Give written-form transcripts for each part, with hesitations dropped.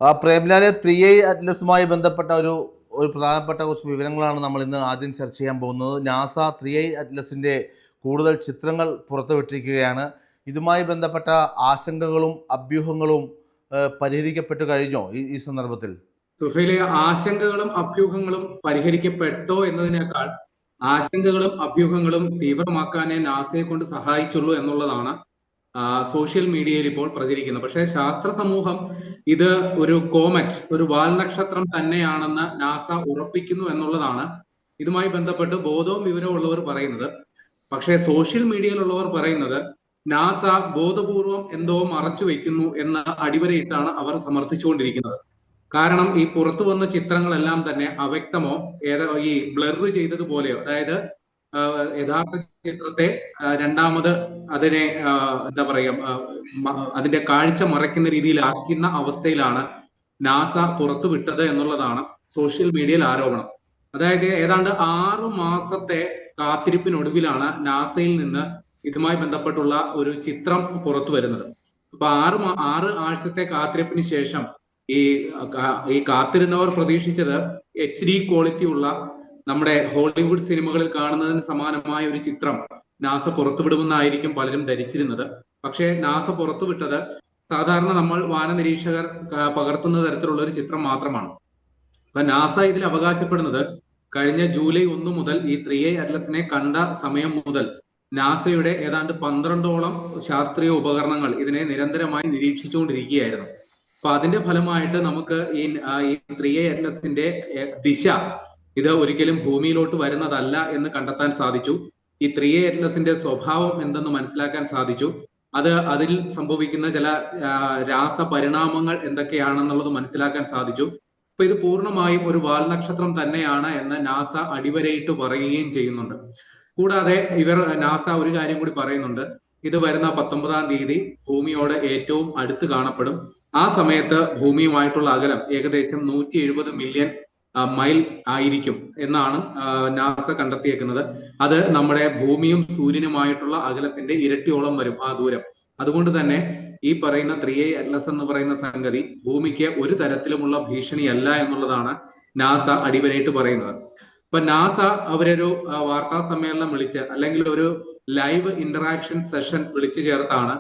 പ്രേംലാലെ 3i അറ്റ്ലസുമായി ബന്ധപ്പെട്ട ഒരു പ്രധാനപ്പെട്ട കുറച്ച് വിവരങ്ങളാണ് നമ്മൾ ഇന്ന് ആദ്യം ചർച്ച ചെയ്യാൻ പോകുന്നത്. നാസ 3i അറ്റ്ലസിൻ്റെ കൂടുതൽ ചിത്രങ്ങൾ പുറത്തുവിട്ടിരിക്കുകയാണ്. ഇതുമായി ബന്ധപ്പെട്ട ആശങ്കകളും അഭ്യൂഹങ്ങളും പരിഹരിക്കപ്പെട്ടു കഴിഞ്ഞോ ഈ സന്ദർഭത്തിൽ? സുഹൈലെ, ആശങ്കകളും അഭ്യൂഹങ്ങളും പരിഹരിക്കപ്പെട്ടോ എന്നതിനേക്കാൾ ആശങ്കകളും അഭ്യൂഹങ്ങളും തീവ്രമാക്കാനേ നാസയെ കൊണ്ട് സഹായിച്ചുള്ളൂ എന്നുള്ളതാണ് സോഷ്യൽ മീഡിയയിൽ ഇപ്പോൾ പ്രചരിക്കുന്നത്. പക്ഷേ ശാസ്ത്ര സമൂഹം ഇത് ഒരു കോമറ്റ്, ഒരു വാൽനക്ഷത്രം തന്നെയാണെന്ന് നാസ ഉറപ്പിക്കുന്നു എന്നുള്ളതാണ് ഇതുമായി ബന്ധപ്പെട്ട് ബോധവും വിവരവും ഉള്ളവർ പറയുന്നത്. പക്ഷേ സോഷ്യൽ മീഡിയയിലുള്ളവർ പറയുന്നത് നാസ ബോധപൂർവം എന്തോ മറച്ചു വെക്കുന്നു എന്ന അടിവരയിട്ടാണ് അവർ സമർത്ഥിച്ചുകൊണ്ടിരിക്കുന്നത്. കാരണം ഈ പുറത്തു വന്ന ചിത്രങ്ങളെല്ലാം തന്നെ അവ്യക്തമോ ഈ ബ്ലർ ചെയ്തതുപോലെയോ, അതായത് യഥാർത്ഥ ചിത്രത്തെ രണ്ടാമത് അതിനെ എന്താ പറയുക, അതിന്റെ കാഴ്ച മറയ്ക്കുന്ന രീതിയിലാക്കുന്ന അവസ്ഥയിലാണ് നാസ പുറത്തു വിട്ടത് എന്നുള്ളതാണ് സോഷ്യൽ മീഡിയയിൽ ആരോപണം. അതായത് ഏതാണ്ട് 6 മാസത്തെ കാത്തിരിപ്പിനൊടുവിലാണ് നാസയിൽ നിന്ന് ഇതുമായി ബന്ധപ്പെട്ടുള്ള ഒരു ചിത്രം പുറത്തു വരുന്നത്. അപ്പൊ 6 ആഴ്ചത്തെ കാത്തിരിപ്പിന് ശേഷം ഈ കാത്തിരുന്നവർ പ്രതീക്ഷിച്ചത് HD ക്വാളിറ്റി ഉള്ള നമ്മുടെ ഹോളിവുഡ് സിനിമകളിൽ കാണുന്നതിന് സമാനമായ ഒരു ചിത്രം നാസ പുറത്തുവിടുമെന്നായിരിക്കും പലരും ധരിച്ചിരുന്നത്. പക്ഷേ നാസ പുറത്തുവിട്ടത് സാധാരണ നമ്മൾ വാനനിരീക്ഷകർ പകർത്തുന്ന തരത്തിലുള്ള ഒരു ചിത്രം മാത്രമാണ്. അപ്പൊ നാസ ഇതിൽ അവകാശപ്പെടുന്നത് കഴിഞ്ഞ ജൂലൈ 1 മുതൽ ഈ 3i അറ്റ്ലസിനെ കണ്ട സമയം മുതൽ നാസയുടെ ഏതാണ്ട് 12ഓളം ശാസ്ത്രീയ ഉപകരണങ്ങൾ ഇതിനെ നിരന്തരമായി നിരീക്ഷിച്ചുകൊണ്ടിരിക്കുകയായിരുന്നു. അപ്പൊ അതിന്റെ ഫലമായിട്ട് നമുക്ക് ഈ 3i അറ്റ്ലസിന്റെ ദിശ ഇത് ഒരിക്കലും ഭൂമിയിലോട്ട് വരുന്നതല്ല എന്ന് കണ്ടെത്താൻ സാധിച്ചു. ഈ 3i അറ്റ്ലസിന്റെ സ്വഭാവം എന്തെന്ന് മനസ്സിലാക്കാൻ സാധിച്ചു. അതിൽ സംഭവിക്കുന്ന ചില രാസപരിണാമങ്ങൾ എന്തൊക്കെയാണെന്നുള്ളത് മനസ്സിലാക്കാൻ സാധിച്ചു. അപ്പൊ ഇത് പൂർണ്ണമായും ഒരു വാൽനക്ഷത്രം തന്നെയാണ് എന്ന് നാസ അടിവരയിട്ട് പറയുകയും ചെയ്യുന്നുണ്ട്. കൂടാതെ നാസ ഒരു കാര്യം കൂടി പറയുന്നുണ്ട്. ഇത് വരുന്ന 19-ാം തീയതി ഭൂമിയോട് ഏറ്റവും അടുത്ത് കാണപ്പെടും. ആ സമയത്ത് ഭൂമിയുമായിട്ടുള്ള അകലം ഏകദേശം 170 മില്യൺ മൈൽ ആയിരിക്കും എന്നാണ് നാസ കണ്ടെത്തിയേക്കുന്നത്. അത് നമ്മുടെ ഭൂമിയും സൂര്യനുമായിട്ടുള്ള അകലത്തിന്റെ ഇരട്ടിയോളം വരും ആ ദൂരം. അതുകൊണ്ട് തന്നെ ഈ പറയുന്ന 3i അറ്റ്ലസ് എന്ന് പറയുന്ന സംഗതി ഭൂമിക്ക് ഒരു തരത്തിലുമുള്ള ഭീഷണിയല്ല എന്നുള്ളതാണ് നാസ അടിവരയിട്ട് പറയുന്നത്. അപ്പൊ നാസ അവരൊരു വാർത്താ സമ്മേളനം വിളിച്ച്, അല്ലെങ്കിൽ ഒരു ലൈവ് ഇന്ററാക്ഷൻ സെഷൻ വിളിച്ചു ചേർത്താണ്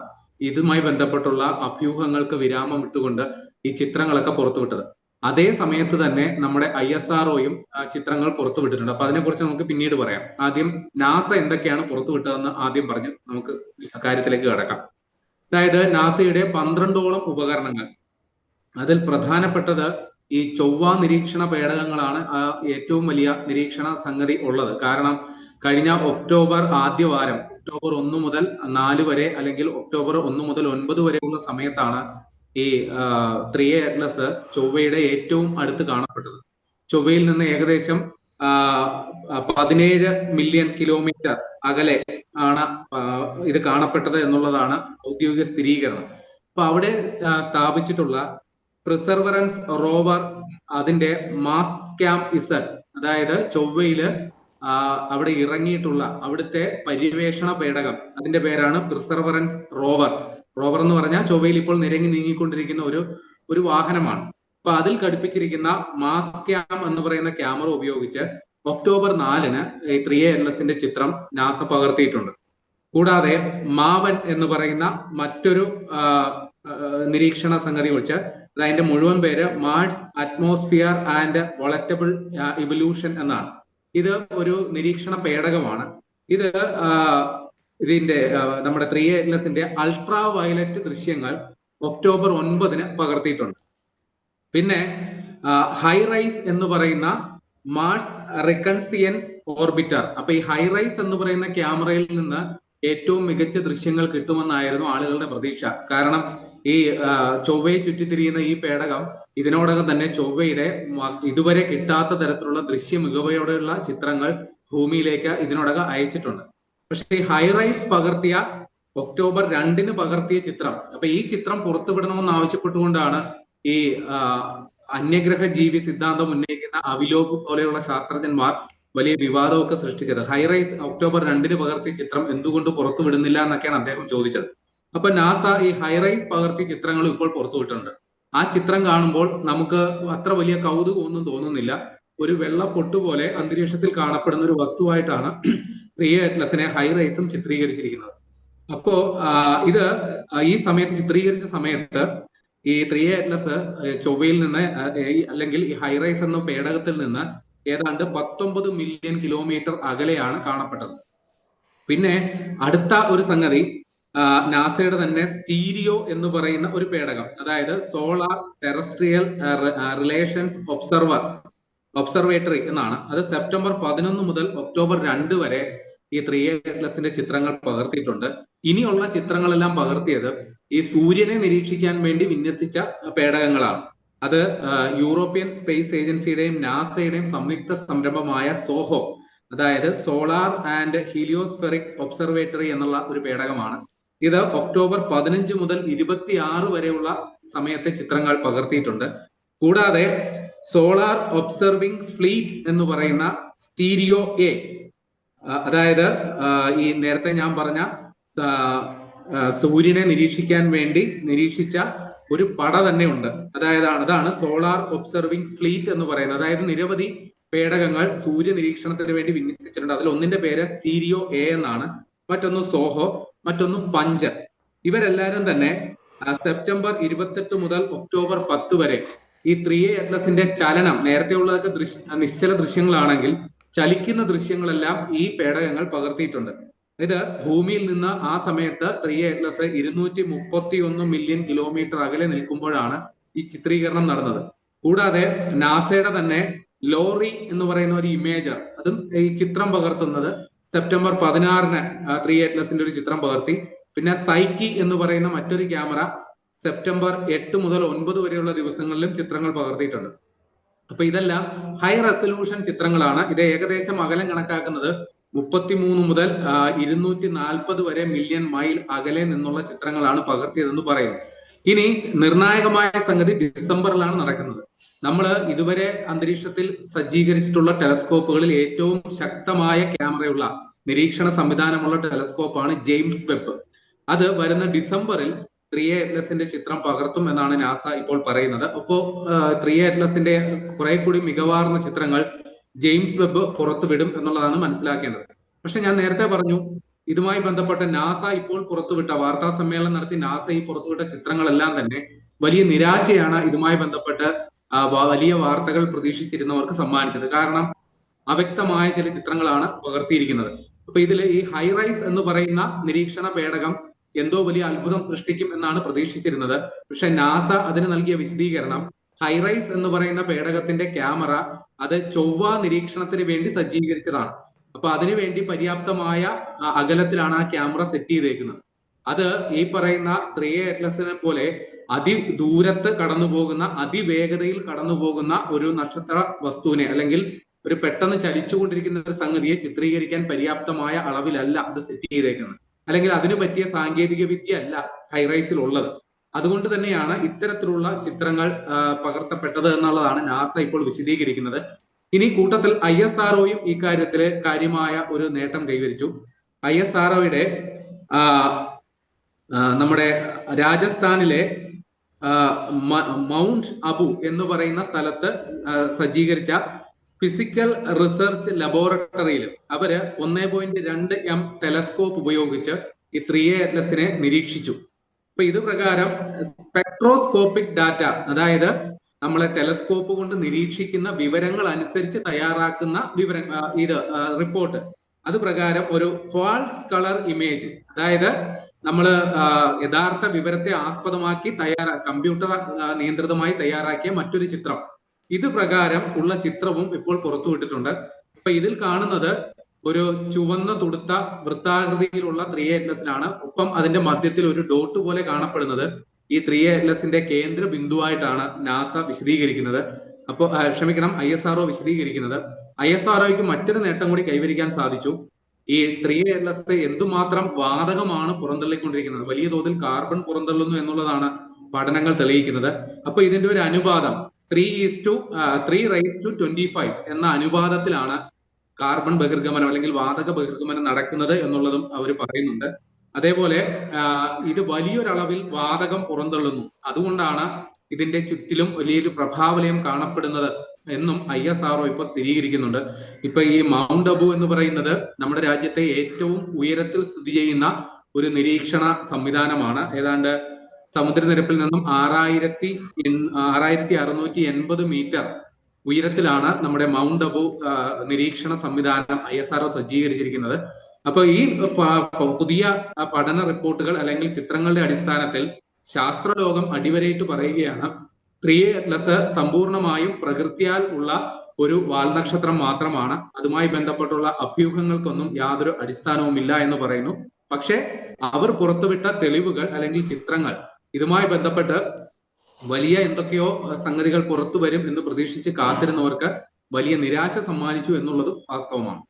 ഇതുമായി ബന്ധപ്പെട്ടുള്ള അഭ്യൂഹങ്ങൾക്ക് വിരാമം ഇട്ടുകൊണ്ട് ഈ ചിത്രങ്ങളൊക്കെ പുറത്തുവിട്ടത്. അതേ സമയത്ത് തന്നെ നമ്മുടെ ISROയും ചിത്രങ്ങൾ പുറത്തുവിട്ടിട്ടുണ്ട്. അപ്പൊ അതിനെക്കുറിച്ച് നമുക്ക് പിന്നീട് പറയാം. ആദ്യം നാസ എന്തൊക്കെയാണ് പുറത്തുവിട്ടതെന്ന് ആദ്യം പറഞ്ഞ് നമുക്ക് കാര്യത്തിലേക്ക് കടക്കാം. അതായത് നാസയുടെ 12ഓളം ഉപകരണങ്ങൾ, അതിൽ പ്രധാനപ്പെട്ടത് ഈ ചൊവ്വ നിരീക്ഷണ പേടകങ്ങളാണ് ഏറ്റവും വലിയ നിരീക്ഷണ സംഗതി ഉള്ളത്. കാരണം കഴിഞ്ഞ ഒക്ടോബർ ആദ്യവാരം, ഒക്ടോബർ 1 മുതൽ 4 വരെ, അല്ലെങ്കിൽ ഒക്ടോബർ 1 മുതൽ 9 വരെയുള്ള സമയത്താണ് ഈ 3i അറ്റ്ലസ് ചൊവ്വയുടെ ഏറ്റവും അടുത്ത് കാണപ്പെട്ടത്. ചൊവ്വയിൽ നിന്ന് ഏകദേശം 17 മില്യൺ കിലോമീറ്റർ അകലെ ആണ് ഇത് കാണപ്പെട്ടത് എന്നുള്ളതാണ് ഔദ്യോഗിക സ്ഥിരീകരണം. അപ്പൊ അവിടെ സ്ഥാപിച്ചിട്ടുള്ള പെർസെവറൻസ് റോവർ, അതിന്റെ മാസ് ക്യാം ഇസഡ്, അതായത് ചൊവ്വയില് അവിടെ ഇറങ്ങിയിട്ടുള്ള അവിടുത്തെ പര്യവേഷണ പേടകം, അതിന്റെ പേരാണ് പെർസെവറൻസ് റോവർ. റോവർ എന്ന് പറഞ്ഞാൽ ചൊവ്വയിൽ ഇപ്പോൾ നിരങ്ങി നീങ്ങിക്കൊണ്ടിരിക്കുന്ന ഒരു വാഹനമാണ്. അപ്പൊ അതിൽ ഘടിപ്പിച്ചിരിക്കുന്ന മാസ് ക്യാം എന്ന് പറയുന്ന ക്യാമറ ഉപയോഗിച്ച് ഒക്ടോബർ 4-ന് 3i അറ്റ്ലസിന്റെ ചിത്രം നാസ പകർത്തിയിട്ടുണ്ട്. കൂടാതെ മാവൻ എന്ന് പറയുന്ന മറ്റൊരു നിരീക്ഷണ സംഗതി വെച്ച്, അതിന്റെ മുഴുവൻ പേര് മാർസ് അറ്റ്മോസ്ഫിയർ ആൻഡ് വോളറ്റബിൾ ഇവല്യൂഷൻ എന്നാണ്. ഇത് ഒരു നിരീക്ഷണ പേടകമാണ്. ഇതിന്റെ നമ്മുടെ 3i അറ്റ്ലസിന്റെ അൾട്രാ വയലറ്റ് ദൃശ്യങ്ങൾ ഒക്ടോബർ 9-ന് പകർത്തിയിട്ടുണ്ട്. പിന്നെ ഹൈറൈസ് എന്ന് പറയുന്ന മാർസ് റിക്കൺസിയൻസ് ഓർബിറ്റർ. അപ്പൊ ഈ ഹൈറൈസ് എന്ന് പറയുന്ന ക്യാമറയിൽ നിന്ന് ഏറ്റവും മികച്ച ദൃശ്യങ്ങൾ കിട്ടുമെന്നായിരുന്നു ആളുകളുടെ പ്രതീക്ഷ. കാരണം ഈ ചൊവ്വയെ ചുറ്റിത്തിരിയുന്ന ഈ പേടകം ഇതിനോടകം തന്നെ ചൊവ്വയുടെ ഇതുവരെ കിട്ടാത്ത തരത്തിലുള്ള ദൃശ്യ മികവയോടെയുള്ള ചിത്രങ്ങൾ ഭൂമിയിലേക്ക് ഇതിനോടകം അയച്ചിട്ടുണ്ട്. പക്ഷെ ഈ ഹൈറൈസ് പകർത്തിയ ഒക്ടോബർ 2-ന് പകർത്തിയ ചിത്രം, അപ്പൊ ഈ ചിത്രം പുറത്തുവിടണമെന്ന് ആവശ്യപ്പെട്ടുകൊണ്ടാണ് ഈ അന്യഗ്രഹ ജീവി സിദ്ധാന്തം ഉന്നയിക്കുന്ന അവിലോക് പോലെയുള്ള ശാസ്ത്രജ്ഞന്മാർ വലിയ വിവാദമൊക്കെ സൃഷ്ടിച്ചത്. ഹൈറൈസ് ഒക്ടോബർ 2-ന് പകർത്തിയ ചിത്രം എന്തുകൊണ്ട് പുറത്തുവിടുന്നില്ല എന്നൊക്കെയാണ് അദ്ദേഹം ചോദിച്ചത്. അപ്പൊ നാസ ഈ ഹൈറൈസ് പകർത്തിയ ചിത്രങ്ങൾ ഇപ്പോൾ പുറത്തുവിട്ടിട്ടുണ്ട്. ആ ചിത്രം കാണുമ്പോൾ നമുക്ക് അത്ര വലിയ കൗതുകമൊന്നും തോന്നുന്നില്ല. ഒരു വെള്ള പൊട്ട് പോലെ അന്തരീക്ഷത്തിൽ കാണപ്പെടുന്ന ഒരു വസ്തുവായിട്ടാണ് 3A അറ്റ്ലസിനെ ഹൈറൈസും ചിത്രീകരിച്ചിരിക്കുന്നത്. അപ്പോ ഇത് ഈ സമയത്ത് ചിത്രീകരിച്ച സമയത്ത് ഈ 3A അറ്റ്ലസ് ചൊവ്വയിൽ നിന്ന് അല്ലെങ്കിൽ ഈ ഹൈറൈസ് എന്ന പേടകത്തിൽ നിന്ന് ഏതാണ്ട് 19 മില്യൺ കിലോമീറ്റർ അകലെയാണ് കാണപ്പെട്ടത്. പിന്നെ അടുത്ത ഒരു സംഗതി, നാസയുടെ തന്നെ സ്റ്റീരിയോ എന്ന് പറയുന്ന ഒരു പേടകം, അതായത് സോളാർ ടെറസ്ട്രിയൽ റിലേഷൻസ് ഒബ്സർവേറ്ററി എന്നാണ്. അത് സെപ്റ്റംബർ 11 മുതൽ ഒക്ടോബർ 2 വരെ ഈ 3A അറ്റ്ലസിന്റെ ചിത്രങ്ങൾ പകർത്തിയിട്ടുണ്ട്. ഇനിയുള്ള ചിത്രങ്ങളെല്ലാം പകർത്തിയത് ഈ സൂര്യനെ നിരീക്ഷിക്കാൻ വേണ്ടി വിന്യസിച്ച പേടകങ്ങളാണ്. അത് യൂറോപ്യൻ സ്പേസ് ഏജൻസിയുടെയും നാസയുടെയും സംയുക്ത സംരംഭമായ സോഹോ, അതായത് സോളാർ ആൻഡ് ഹീലിയോസ്ഫെറിക് ഒബ്സർവേറ്ററി എന്നുള്ള ഒരു പേടകമാണ്. ഇത് ഒക്ടോബർ 15 മുതൽ 26 വരെയുള്ള സമയത്തെ ചിത്രങ്ങൾ പകർത്തിയിട്ടുണ്ട്. കൂടാതെ സോളാർ ഒബ്സർവിംഗ് ഫ്ലീറ്റ് എന്ന് പറയുന്ന സ്റ്റീരിയോ എ, അതായത് ഈ നേരത്തെ ഞാൻ പറഞ്ഞ സൂര്യനെ നിരീക്ഷിക്കാൻ വേണ്ടി നിരീക്ഷിച്ച ഒരു പട തന്നെ ഉണ്ട്. അതാണ് സോളാർ ഒബ്സർവിംഗ് ഫ്ലീറ്റ് എന്ന് പറയുന്നത്. അതായത് നിരവധി പേടകങ്ങൾ സൂര്യ നിരീക്ഷണത്തിന് വേണ്ടി വിന്യസിച്ചിട്ടുണ്ട്. അതിൽ ഒന്നിന്റെ പേര് സ്റ്റീരിയോ എ എന്നാണ്, മറ്റൊന്ന് സോഹോ, മറ്റൊന്ന് പഞ്ചർ. ഇവരെല്ലാരും തന്നെ സെപ്റ്റംബർ 28 മുതൽ ഒക്ടോബർ 10 വരെ ഈ 3A അറ്റ്ലസിന്റെ ചലനം, നേരത്തെ ഉള്ളതൊക്കെ നിശ്ചല ദൃശ്യങ്ങളാണെങ്കിൽ ചലിക്കുന്ന ദൃശ്യങ്ങളെല്ലാം ഈ പേടകങ്ങൾ പകർത്തിയിട്ടുണ്ട്. ഇത് ഭൂമിയിൽ നിന്ന് ആ സമയത്ത് 3A അറ്റ്ലസ് 231 മില്യൺ കിലോമീറ്റർ അകലെ നിൽക്കുമ്പോഴാണ് ഈ ചിത്രീകരണം നടന്നത്. കൂടാതെ നാസയുടെ തന്നെ ലോറി എന്ന് പറയുന്ന ഒരു ഇമേജർ, അതും ഈ ചിത്രം പകർത്തുന്നത് സെപ്റ്റംബർ 16-ന് 3A അറ്റ്ലസിന്റെ ഒരു ചിത്രം പകർത്തി. പിന്നെ സൈക്കി എന്ന് പറയുന്ന മറ്റൊരു ക്യാമറ സെപ്റ്റംബർ 8 മുതൽ 9 വരെയുള്ള ദിവസങ്ങളിലും ചിത്രങ്ങൾ പകർത്തിയിട്ടുണ്ട്. അപ്പൊ ഇതെല്ലാം ഹൈ റെസൊല്യൂഷൻ ചിത്രങ്ങളാണ്. ഇത് ഏകദേശം അകലം കണക്കാക്കുന്നത് 33 മുതൽ 240 വരെ മില്യൺ മൈൽ അകലെ നിന്നുള്ള ചിത്രങ്ങളാണ് പകർത്തിയതെന്ന് പറയുന്നു. ഇനി നിർണായകമായ സംഗതി ഡിസംബറിലാണ് നടക്കുന്നത്. നമ്മൾ ഇതുവരെ അന്തരീക്ഷത്തിൽ സജ്ജീകരിച്ചിട്ടുള്ള ടെലസ്കോപ്പുകളിൽ ഏറ്റവും ശക്തമായ ക്യാമറയുള്ള നിരീക്ഷണ സംവിധാനമുള്ള ടെലസ്കോപ്പാണ് ജെയിംസ് വെബ്. അത് വരുന്ന ഡിസംബറിൽ 3A അറ്റ്ലസിന്റെ ചിത്രം പകർത്തും എന്നാണ് നാസ ഇപ്പോൾ പറയുന്നത്. അപ്പോ 3A അറ്റ്ലസിന്റെ കുറെ കൂടി മികവാർന്ന ചിത്രങ്ങൾ ജെയിംസ് വെബ് പുറത്തുവിടും എന്നുള്ളതാണ് മനസ്സിലാക്കേണ്ടത്. പക്ഷെ ഞാൻ നേരത്തെ പറഞ്ഞു, ഇതുമായി ബന്ധപ്പെട്ട നാസ ഇപ്പോൾ പുറത്തുവിട്ട വാർത്താ സമ്മേളനം നടത്തി നാസ ഈ പുറത്തുവിട്ട ചിത്രങ്ങളെല്ലാം തന്നെ വലിയ നിരാശയാണ് ഇതുമായി ബന്ധപ്പെട്ട് വലിയ വാർത്തകൾ പ്രതീക്ഷിച്ചിരുന്നവർക്ക് സമ്മാനിച്ചത്. കാരണം അവ്യക്തമായ ചില ചിത്രങ്ങളാണ് പകർത്തിയിരിക്കുന്നത്. അപ്പൊ ഇതിൽ ഈ ഹൈറൈസ് എന്ന് പറയുന്ന നിരീക്ഷണ പേടകം എന്തോ വലിയ അത്ഭുതം സൃഷ്ടിക്കും എന്നാണ് പ്രതീക്ഷിച്ചിരുന്നത്. പക്ഷെ നാസ അതിന് നൽകിയ വിശദീകരണം, ഹൈറൈസ് എന്ന് പറയുന്ന പേടകത്തിന്റെ ക്യാമറ അത് ചൊവ്വ നിരീക്ഷണത്തിന് വേണ്ടി സജ്ജീകരിച്ചതാണ്. അപ്പൊ അതിനുവേണ്ടി പര്യാപ്തമായ അകലത്തിലാണ് ആ ക്യാമറ സെറ്റ് ചെയ്തേക്കുന്നത്. അത് ഈ പറയുന്ന 3A അറ്റ്ലസിനെ പോലെ അതിദൂരത്ത് കടന്നു പോകുന്ന, അതിവേഗതയിൽ കടന്നു പോകുന്ന ഒരു നക്ഷത്ര വസ്തുവിനെ, അല്ലെങ്കിൽ ഒരു പെട്ടെന്ന് ചലിച്ചുകൊണ്ടിരിക്കുന്ന ഒരു സംഗതിയെ ചിത്രീകരിക്കാൻ പര്യാപ്തമായ അളവിലല്ല അത് സെറ്റ് ചെയ്തേക്കുന്നത്. അല്ലെങ്കിൽ അതിനു പറ്റിയ സാങ്കേതിക വിദ്യ അല്ല ഹൈറൈസിൽ ഉള്ളത്. അതുകൊണ്ട് തന്നെയാണ് ഇത്തരത്തിലുള്ള ചിത്രങ്ങൾ പകർത്തപ്പെട്ടത് എന്നുള്ളതാണ് നാസ ഇപ്പോൾ വിശദീകരിക്കുന്നത്. ഇനി കൂട്ടത്തിൽ ISROയും ഈ കാര്യത്തില് കാര്യമായ ഒരു നേട്ടം കൈവരിച്ചു. ISROയുടെ നമ്മുടെ രാജസ്ഥാനിലെ മൗണ്ട് അബു എന്ന് പറയുന്ന സ്ഥലത്ത് സജ്ജീകരിച്ച ഫിസിക്കൽ റിസർച്ച് ലബോറട്ടറിയിൽ അവര് 1.2 M ടെലസ്കോപ്പ് ഉപയോഗിച്ച് ഈ 3A അറ്റ്ലസിനെ നിരീക്ഷിച്ചു. അപ്പൊ ഇത് പ്രകാരം സ്പെക്ട്രോസ്കോപ്പിക് ഡാറ്റ, അതായത് നമ്മളെ ടെലസ്കോപ്പ് കൊണ്ട് നിരീക്ഷിക്കുന്ന വിവരങ്ങൾ അനുസരിച്ച് തയ്യാറാക്കുന്ന റിപ്പോർട്ട്, അത് പ്രകാരം ഒരു ഫാൾസ് കളർ ഇമേജ്, അതായത് നമ്മൾ യഥാർത്ഥ വിവരത്തെ ആസ്പദമാക്കി കമ്പ്യൂട്ടർ നിയന്ത്രിതമായി തയ്യാറാക്കിയ മറ്റൊരു ചിത്രം, ഇത് പ്രകാരം ഉള്ള ചിത്രവും ഇപ്പോൾ പുറത്തുവിട്ടിട്ടുണ്ട്. അപ്പൊ ഇതിൽ കാണുന്നത് ഒരു ചുവന്ന തുടുത്ത വൃത്താകൃതിയിലുള്ള 3A അറ്റ്ലസിനാണ്. ഒപ്പം അതിന്റെ മധ്യത്തിൽ ഒരു ഡോട്ട് പോലെ കാണപ്പെടുന്നത് ഈ 3A അറ്റ്ലസിന്റെ കേന്ദ്ര ബിന്ദുവായിട്ടാണ് നാസ വിശദീകരിക്കുന്നത്. അപ്പോൾ ക്ഷമിക്കണം, ISRO വിശദീകരിക്കുന്നത്. ISROയ്ക്ക് മറ്റൊരു നേട്ടം കൂടി കൈവരിക്കാൻ സാധിച്ചു. ഈ 3A അറ്റ്ലസ് എന്തുമാത്രം വാതകമാണ് പുറന്തള്ളിക്കൊണ്ടിരിക്കുന്നത്, വലിയ തോതിൽ കാർബൺ പുറന്തള്ളുന്നു എന്നുള്ളതാണ് പഠനങ്ങൾ തെളിയിക്കുന്നത്. അപ്പൊ ഇതിന്റെ ഒരു അനുപാതം 3:3:25 എന്ന അനുപാതത്തിലാണ് കാർബൺ ബഹിർഗമനം അല്ലെങ്കിൽ വാതക ബഹിർഗമനം നടക്കുന്നത് എന്നുള്ളതും അവർ പറയുന്നുണ്ട്. അതേപോലെ ഇത് വലിയൊരളവിൽ വാതകം പുറന്തള്ളുന്നു. അതുകൊണ്ടാണ് ഇതിന്റെ ചുറ്റിലും വലിയൊരു പ്രഭാവലയം കാണപ്പെടുന്നത് എന്നും ISRO ഇപ്പൊ സ്ഥിരീകരിക്കുന്നുണ്ട്. ഇപ്പൊ ഈ മൗണ്ട് അബു എന്ന് പറയുന്നത് നമ്മുടെ രാജ്യത്തെ ഏറ്റവും ഉയരത്തിൽ സ്ഥിതി ചെയ്യുന്ന ഒരു നിരീക്ഷണ സംവിധാനമാണ്. ഏതാണ്ട് സമുദ്രനിരപ്പിൽ നിന്നും 6680 മീറ്റർ ഉയരത്തിലാണ് നമ്മുടെ മൗണ്ട് അബു നിരീക്ഷണ സംവിധാനം ISRO സജ്ജീകരിച്ചിരിക്കുന്നത്. അപ്പൊ ഈ പുതിയ പഠന റിപ്പോർട്ടുകൾ അല്ലെങ്കിൽ ചിത്രങ്ങളുടെ അടിസ്ഥാനത്തിൽ ശാസ്ത്രലോകം അടിവരയിട്ട് പറയുകയാണ് 3A അറ്റ്ലസ് സമ്പൂർണമായും പ്രകൃത്യാൽ ഉള്ള ഒരു വാൽനക്ഷത്രം മാത്രമാണ്. അതുമായി ബന്ധപ്പെട്ടുള്ള അഭ്യൂഹങ്ങൾക്കൊന്നും യാതൊരു അടിസ്ഥാനവുമില്ല എന്ന് പറയുന്നു. പക്ഷെ അവർ പുറത്തുവിട്ട തെളിവുകൾ അല്ലെങ്കിൽ ചിത്രങ്ങൾ ഇതുമായി ബന്ധപ്പെട്ട് വലിയ എന്തൊക്കെയോ സംഗതികൾ പുറത്തു വരും എന്ന് പ്രതീക്ഷിച്ച് കാത്തിരുന്നവർക്ക് വലിയ നിരാശ സമ്മാനിച്ചു എന്നുള്ളതും വാസ്തവമാണ്.